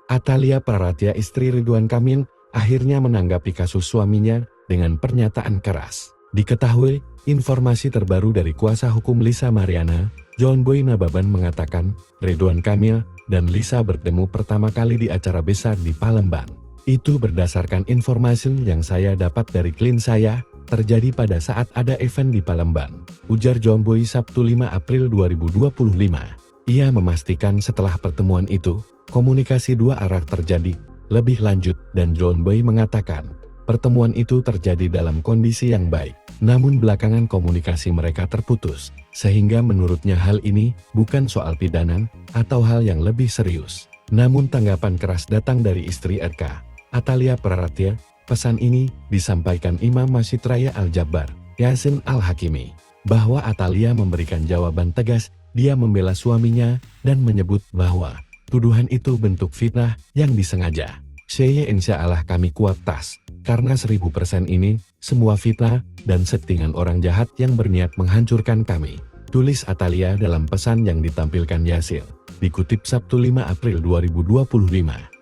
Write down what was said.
Atalia Praratya, istri Ridwan Kamil, akhirnya menanggapi kasus suaminya dengan pernyataan keras. Diketahui, informasi terbaru dari kuasa hukum Lisa Mariana, John Boy Nababan, mengatakan Ridwan Kamil dan Lisa bertemu pertama kali di acara besar di Palembang. Itu berdasarkan informasi yang saya dapat dari klien saya, terjadi pada saat ada event di Palembang, ujar John Boy Sabtu 5 April 2025. Ia memastikan setelah pertemuan itu, komunikasi dua arah terjadi lebih lanjut, dan John Boy mengatakan pertemuan itu terjadi dalam kondisi yang baik. Namun belakangan komunikasi mereka terputus, sehingga menurutnya hal ini bukan soal pidana atau hal yang lebih serius. Namun tanggapan keras datang dari istri RK, Atalia Praratya. Pesan ini disampaikan Imam Masjid Raya Al-Jabar, Yasin Al-Hakimi, bahwa Atalia memberikan jawaban tegas. Dia membela suaminya dan menyebut bahwa tuduhan itu bentuk fitnah yang disengaja. Saya insya Allah kami kuat tas, karena 1000% ini semua fitnah dan settingan orang jahat yang berniat menghancurkan kami, tulis Atalia dalam pesan yang ditampilkan Yasin, dikutip Sabtu 5 April 2025.